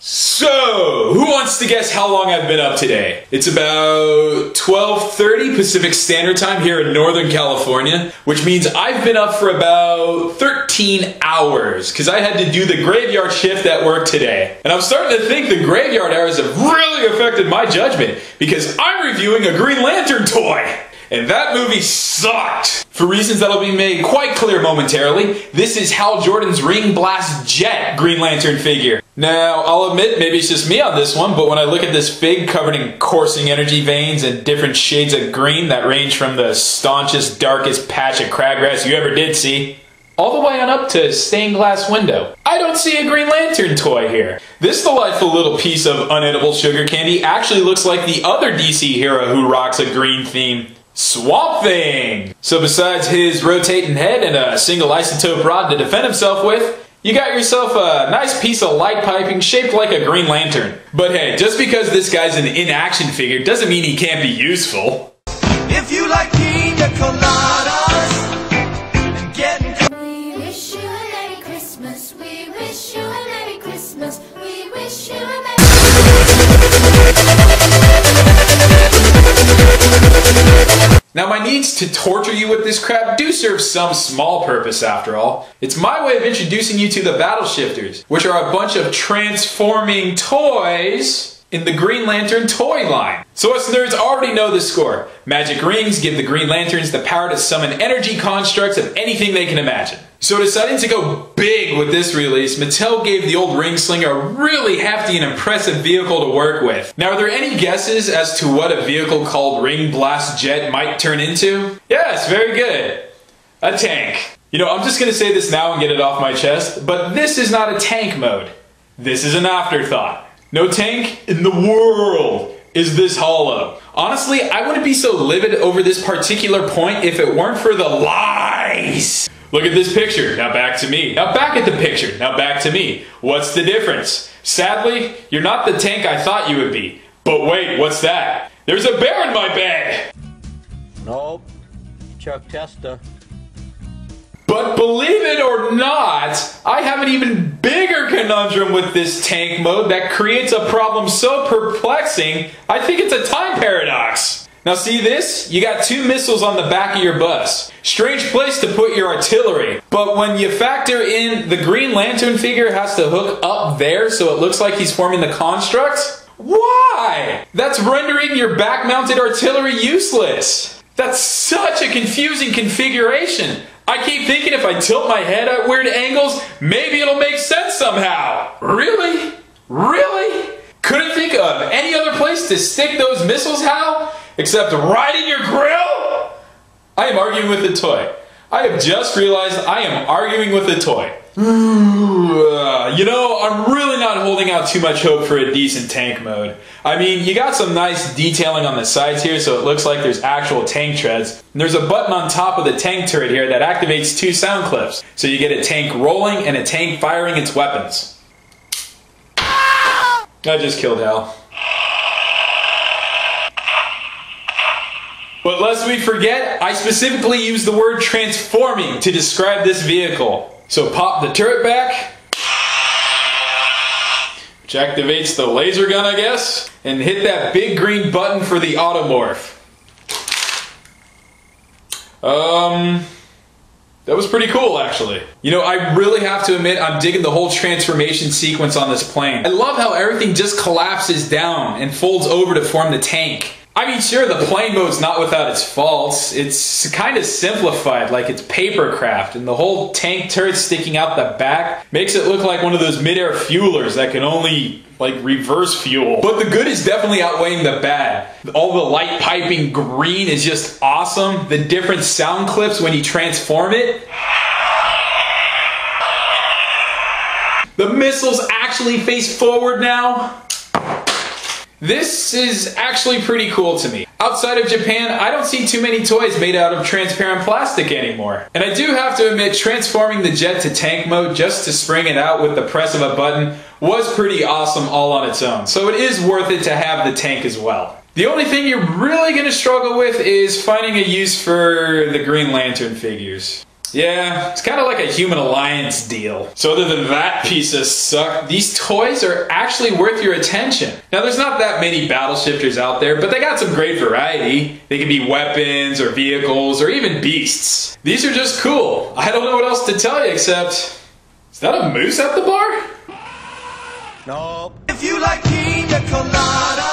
So, who wants to guess how long I've been up today? It's about 12:30 Pacific Standard Time here in Northern California, which means I've been up for about 13 hours because I had to do the graveyard shift at work today. And I'm starting to think the graveyard hours have really affected my judgment because I'm reviewing a Green Lantern toy. And that movie sucked! For reasons that'll be made quite clear momentarily, this is Hal Jordan's Ring Blast Jet Green Lantern figure. Now, I'll admit, maybe it's just me on this one, but when I look at this fig covered in coursing energy veins and different shades of green that range from the staunchest, darkest patch of crabgrass you ever did see, all the way on up to stained glass window, I don't see a Green Lantern toy here. This delightful little piece of unedible sugar candy actually looks like the other DC hero who rocks a green theme. Swamp Thing! So besides his rotating head and a single isotope rod to defend himself with, you got yourself a nice piece of light piping shaped like a Green Lantern. But hey, just because this guy's an in-action figure doesn't mean he can't be useful. If you like pina coladas and getting... We wish you a Merry Christmas, we wish you a Merry Christmas, we wish you a Merry Now my needs to torture you with this crap do serve some small purpose after all. It's my way of introducing you to the Battle Shifters, which are a bunch of transforming toys in the Green Lantern toy line. So us nerds already know the score. Magic rings give the Green Lanterns the power to summon energy constructs of anything they can imagine. So deciding to go big with this release, Mattel gave the old ring slinger a really hefty and impressive vehicle to work with. Now, are there any guesses as to what a vehicle called Ring Blast Jet might turn into? Yes, very good. A tank. You know, I'm just going to say this now and get it off my chest, but this is not a tank mode. This is an afterthought. No tank in the world is this hollow. Honestly, I wouldn't be so livid over this particular point if it weren't for the lies. Look at this picture, now back to me. Now back at the picture, now back to me. What's the difference? Sadly, you're not the tank I thought you would be. But wait, what's that? There's a bear in my bed! Nope, Chuck Testa. But believe it or not, I have an even bigger conundrum with this tank mode that creates a problem so perplexing, I think it's a time paradox. Now see this? You got two missiles on the back of your bus. Strange place to put your artillery. But when you factor in the Green Lantern figure has to hook up there so it looks like he's forming the construct, why? That's rendering your back-mounted artillery useless. That's such a confusing configuration. I keep thinking if I tilt my head at weird angles, maybe it'll make sense somehow. Really? Really? Couldn't think of any other place to stick those missiles, Hal? Except right in your grill? I am arguing with the toy. I have just realized I am arguing with the toy. You know, I'm really not holding out too much hope for a decent tank mode. I mean, you got some nice detailing on the sides here so it looks like there's actual tank treads. And there's a button on top of the tank turret here that activates two sound clips. So you get a tank rolling and a tank firing its weapons. I just killed Hal. But lest we forget, I specifically used the word transforming to describe this vehicle. So pop the turret back, which activates the laser gun, I guess, and hit that big green button for the automorph. That was pretty cool, actually. You know, I really have to admit I'm digging the whole transformation sequence on this plane. I love how everything just collapses down and folds over to form the tank. I mean, sure, the plane mode's not without its faults. It's kind of simplified, like it's papercraft, and the whole tank turret sticking out the back makes it look like one of those mid-air fuelers that can only, like, reverse fuel. But the good is definitely outweighing the bad. All the light piping green is just awesome. The different sound clips when you transform it. The missiles actually face forward now. This is actually pretty cool to me. Outside of Japan, I don't see too many toys made out of transparent plastic anymore. And I do have to admit, transforming the jet to tank mode just to spring it out with the press of a button was pretty awesome all on its own. So it is worth it to have the tank as well. The only thing you're really going to struggle with is finding a use for the Green Lantern figures. Yeah, it's kind of like a Human Alliance deal. So other than that piece of suck, these toys are actually worth your attention. Now there's not that many battle shifters out there, but they got some great variety. They can be weapons or vehicles or even beasts. These are just cool. I don't know what else to tell you except, is that a moose at the bar? Nope. If you like pina colada.